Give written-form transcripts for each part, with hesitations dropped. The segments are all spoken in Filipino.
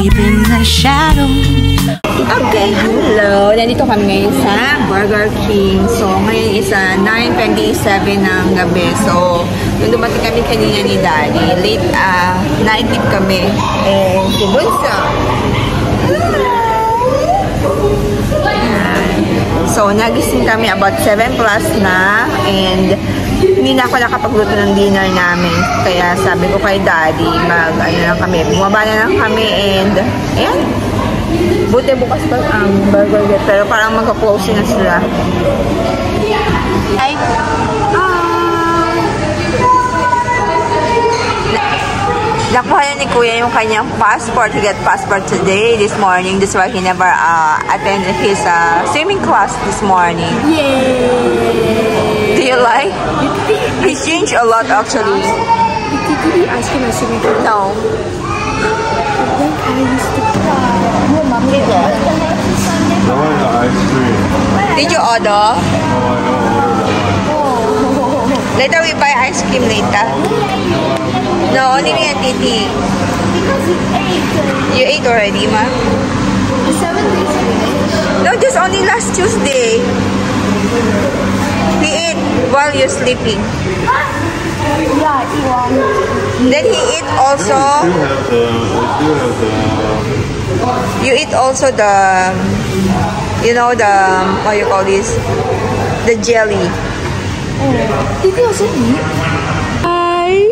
deep in the shadows. Okay, hello. Nandito kami ngayon sa Burger King. So, ngayon is 9:27 ng gabi. So, nung dumating kami kanina ni Daddy, late, night live kami. And, si Bunso. So, nagising kami about 7 plus na. And, hindi na ako nakapagluto ng dinner namin. Kaya sabi ko kay Daddy, lang kami. Bumaba na lang kami and, ayan. Buti bukas pa ang burger get, pero parang magka-close na sila. Ay! Nakuha na ni Kuya yung kanyang passport. He got passport today, this morning. That's why he never attended his swimming class this morning. Yay! Do you like? He changed a lot actually. Did you ask him a swimming class? No. I used to cry. I want the ice cream. Did you order? No, I don't order that one. Later we buy ice cream later. No, only me and Titi. Because you ate. You ate already, Ma? The 7 days finished. No, just only last Tuesday. He ate while you're sleeping. Yeah, I eat one. Then he ate also. You eat also the, you know, the, what you call this? The jelly. Oh. Did you also eat? Hi.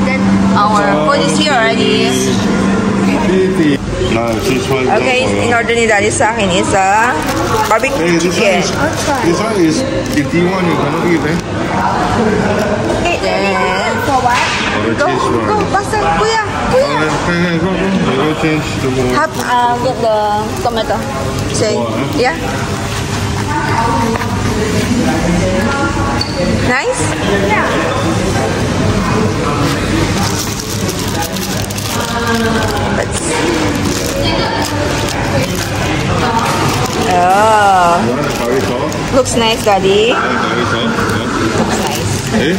Then our food is here already. No, she's trying to Okay, in order ni Daddy sa akin is barbecue hey, chicken. This one is, if you want, you cannot eat, eh? Then, For what? go, basta, Kuya. Okay, go. I go change the whole. Have, get the tomato. Say, yeah. Nice? Yeah. Let's see. Oh. You want a curry sauce? Looks nice, Daddy. Curry sauce? Yeah. Looks nice. Eh?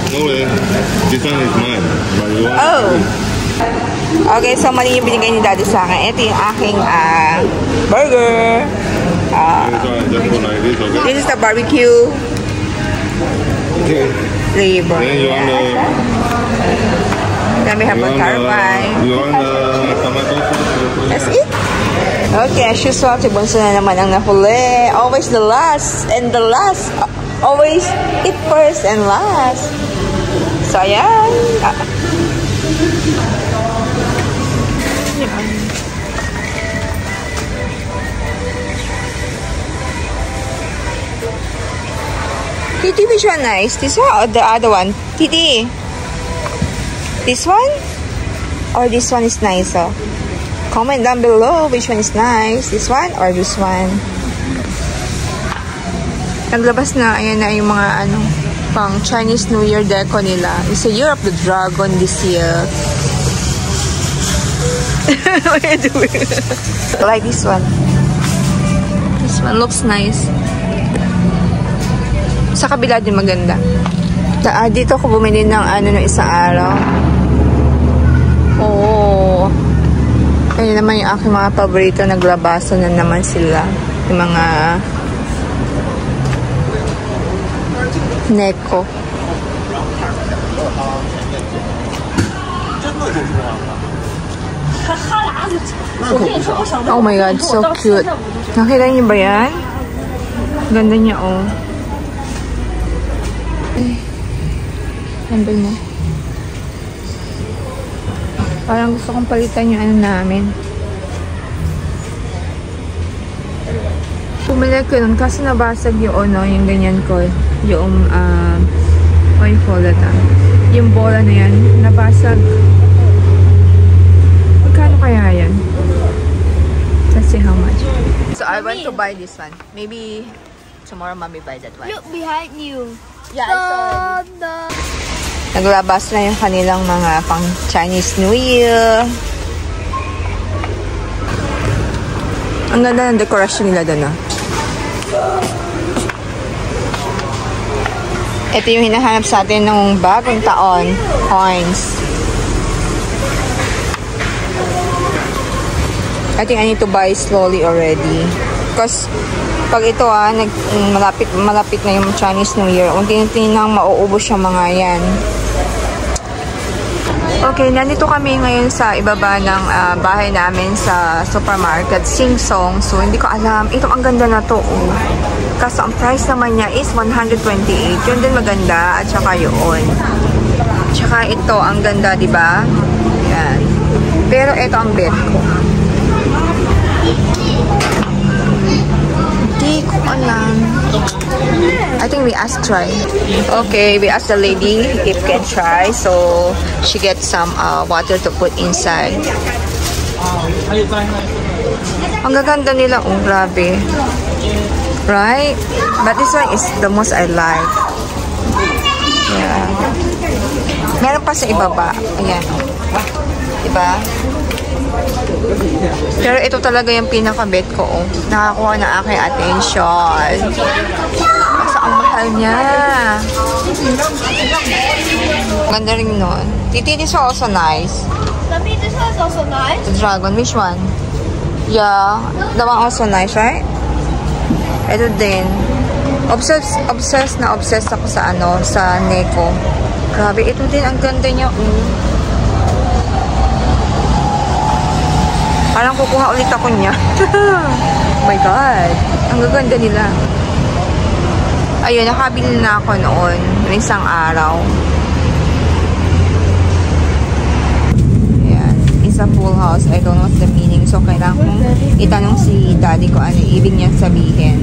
No way. This one is mine. But you want Oh. Okay, so mali yung binigay ni Daddy sa akin. Ito yung aking burger. just go like this, okay? This is the barbecue Okay. flavor. Then you want the... Then we have a carbine. You want the tomato sauce? That's it. Okay, as usual, si Bunso na naman ang nahuli. Always the last and the last. Always eat first and last. So, ayan. Titi, which one nice? This one or the other one? Titi, this one? Or this one is nicer? Comment down below which one is nice. This one or this one? Naglabas na, ayan na yung mga pang Chinese New Year deco nila. It's a Year of the Dragon this year. What are you doing? I like this one. This one looks nice. Sa kabila din maganda. Dito ako bumili ng ng isang araw. Oo. Ayun naman yung aking mga paborito. Naglabasan na naman sila. Yung mga Neko. Oh my God, so cute. Nakita niyo ba yan? Ganda niya, oh. Handle mo. Parang gusto kong palitan yung namin. Pumili ko nun kasi nabasag yung yung ganyan ko. Yung, what you call it, yung bola na yan, nabasag. Magkano kaya yan? Let's see how much. So I want to buy this one. Maybe tomorrow mommy buy that one. Look behind you. Yeah, I saw it. Naglabas na yung kanilang mga pang Chinese New Year. Ang ganda ng dekorasyon nila doon, ah. Ito yung hinahanap sa atin ng bagong taon. Coins. I think I need to buy slowly already. Because pag ito malapit na yung Chinese New Year. Unti-unti nang mauubos yung mga yan. Okay, nandito kami ngayon sa ibaba ng bahay namin sa supermarket, Sing Song. So, hindi ko alam. Ito, ang ganda na to. Oh. Kaso, ang price naman niya is 128. Yun din maganda. At saka yun. Tsaka ito, ang ganda, diba? Yan. Pero ito ang bet ko. Hindi ko alam. I think we ask try. Okay, we asked the lady if can try. So, she gets some water to put inside. Ang gaganda nila. Oh, grabe. Right? But this one is the most I like. Yeah. Meron pa sa ibaba. Ayan. Diba? Pero ito talaga yung pinaka-bet ko. Oh. Nakakuha na aking attention. Kasi ang mahal niya. Ganda rin nun. Titi, this one also nice. Mommy, this one's also nice. The dragon, which one? Yeah, the one also nice, right? Ito din. Obsessed na obsessed ako sa sa Neko. Grabe, ito din ang ganda niya. Parang kukuha ulit ako niya. Oh my God. Ang gaganda nila. Ayun, nakabili na ako noon. Isang araw. Ayan. It's a full house. I don't know what's the meaning. So, kailangan kong itanong si daddy ko ano ibig niya sabihin.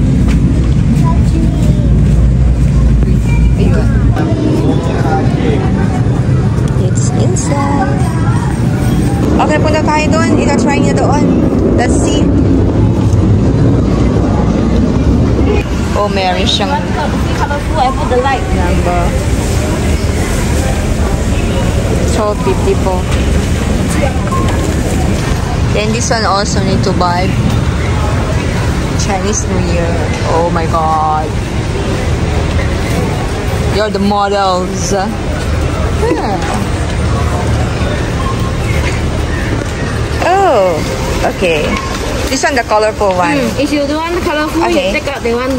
Ayun. It's inside. Okay, punta tayo doon. Ina-try niya doon. Let's see. Oh, meron siyang Colorful, I put the light. number. 12.50 po. Then this one also need to buy. Chinese New Year. Oh my God. You're the models. Oh, okay. This one, the colorful one. If you don't want the colorful, Okay. you take out the one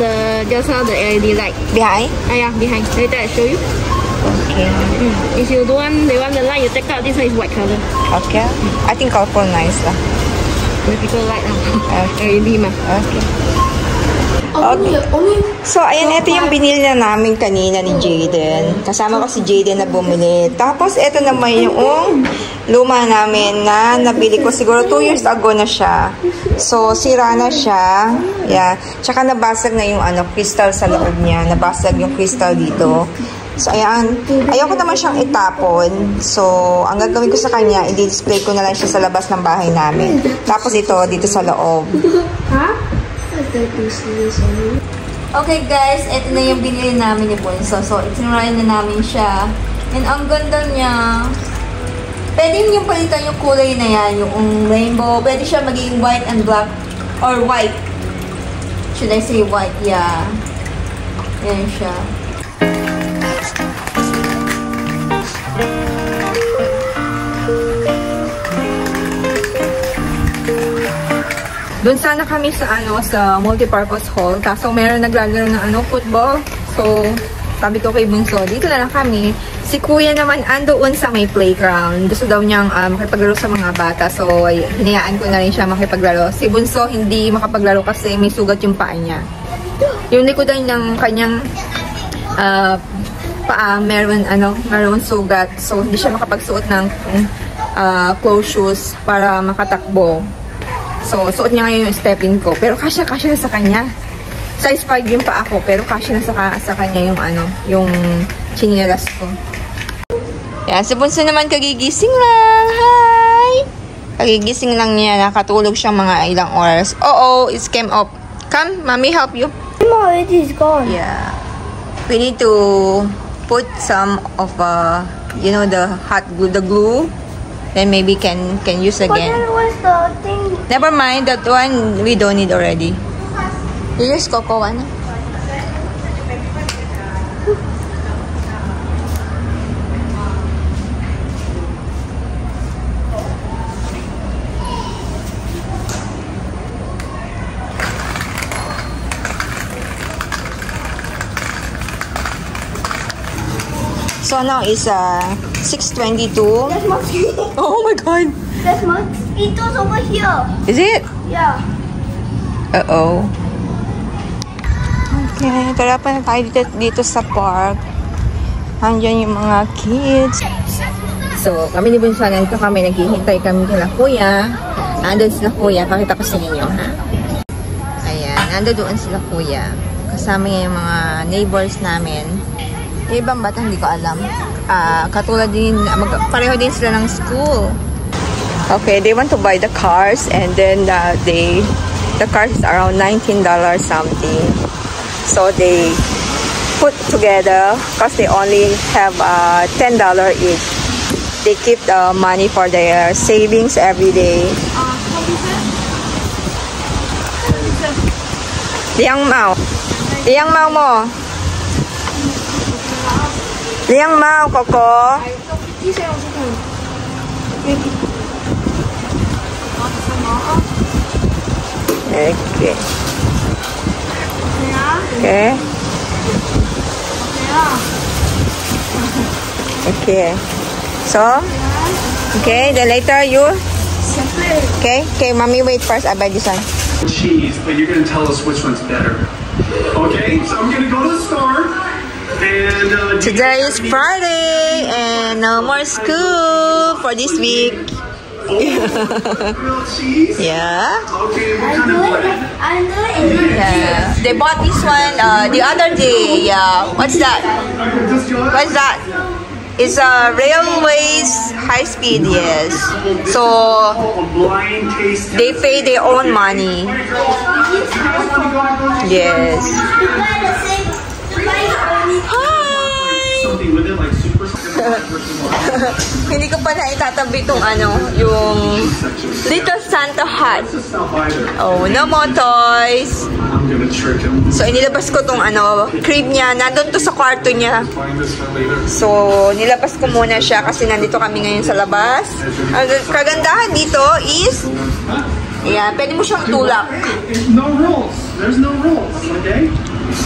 just now the LED light. Behind? Yeah, behind. Later I show you. Okay. If you don't want the light, you take out this one is white color. Okay. I think colorful nice lah. Typical light Okay. LED mah. Okay. Okay. So, ayan, ito yung binili na namin kanina ni Jaden. Kasama ko si Jaden na bumili. Tapos, ito naman yung luma namin na nabili ko. Siguro 2 years ago na siya. So, sira na siya. Yeah. Tsaka nabasag na yung crystal sa loob niya. Nabasag yung crystal dito. So, ayan. Ayoko naman siyang itapon. So, ang gagawin ko sa kanya, i-display ko na lang siya sa labas ng bahay namin. Tapos ito, dito sa loob. Okay guys, ito na yung binili namin ni Bunso. So, itinry na namin siya. And ang ganda niya. Pwede nyo palitan yung kulay na yan, yung rainbow. Pwede siya maging white and black. Or white. Should I say white? Yeah. Yan siya. Doon sana kami sa sa multipurpose hall. Kaso meron naglalaro ng football. So, sabi ko kay Bunso, dito na lang kami. Si Kuya naman andoon sa may playground. Gusto daw niyang makipaglaro sa mga bata. So, hinayaan ko na rin siya makipaglaro. Si Bunso hindi makapaglaro kasi may sugat yung paa niya. Yung likodan ng kanyang paa, meron sugat. So, hindi siya makapagsuot ng closed shoes para makatakbo. So, suot niya ngayon yung stepping ko. Pero kasya na sa kanya. Size 5 yung pa ako. Pero kasya na sa kanya yung yung chinelas ko. Yan, si Bunso naman kagigising lang. Hi! Kagigising lang niya. Nakatulog siyang mga ilang oras. Oh, it came up. Come, mommy help you. No, it is gone. Yeah. We need to put some of the hot glue, the glue. Then maybe can use again. But then what's the thing? Never mind, that one we don't need already. You use cocoa one. So now is 6:22. Oh my God! That's mosquitoes over here. Is it? Yeah. Uh-oh. Okay, tara pa na tayo dito sa park. Andiyan yung mga kids. So, kami ni Bunso, nandito kami, naghihintay kami kila Kuya. Nandun sila Kuya, pakita ko sa inyo, ha? Ayan, nandun sila Kuya. Kasama niya yung mga neighbors namin. Yung ibang bata, hindi ko alam. Katulad din, pareho din sila ng school. Okay, they want to buy the cars, and then the cars is around $19 something. So they put together because they only have $10 each. They keep the money for their savings every day. Liang Mao. Liang Mao mo. Liang Mao, Coco. Okay. Okay. Okay. So, okay, then later you. Okay, okay, mommy, wait first. I buy this one. Cheese, but you're gonna tell us which one's better. Okay, so I'm gonna go to the store. And today is Friday, and no more school for this week. grilled cheese. Yeah. Okay, what kind of bread? Yeah. They bought this one the other day. Yeah. What's that? What's that? It's a railways high speed. Yes. So Blind taste. they pay their own money. Yes. Something with it like super. Hindi ko pa na itatabi itong yung Little Santa hat. Oh, no more toys. I'm gonna trick him. So, inilabas ko tong crib niya. Nandun to sa kwarto niya. Find this one later. So, nilabas ko muna siya kasi nandito kami ngayon sa labas. Ang kagandahan dito is, yeah, pwede mo siyang tulak. No rules. There's no rules. Okay.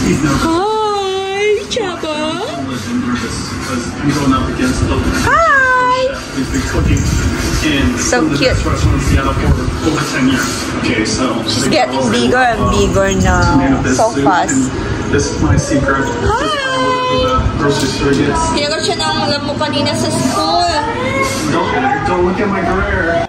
He's nervous. Hi, Chapa. I'm going up against the. Hi. He's been cooking in So some of the cute. best restaurants in Seattle for over 10 years. Okay, so It's getting bigger and bigger now. So fast. This is my secret. Hi. The grocery store gets. Kinagat siya ng ulam mo kanina sa school. Don't look at my career.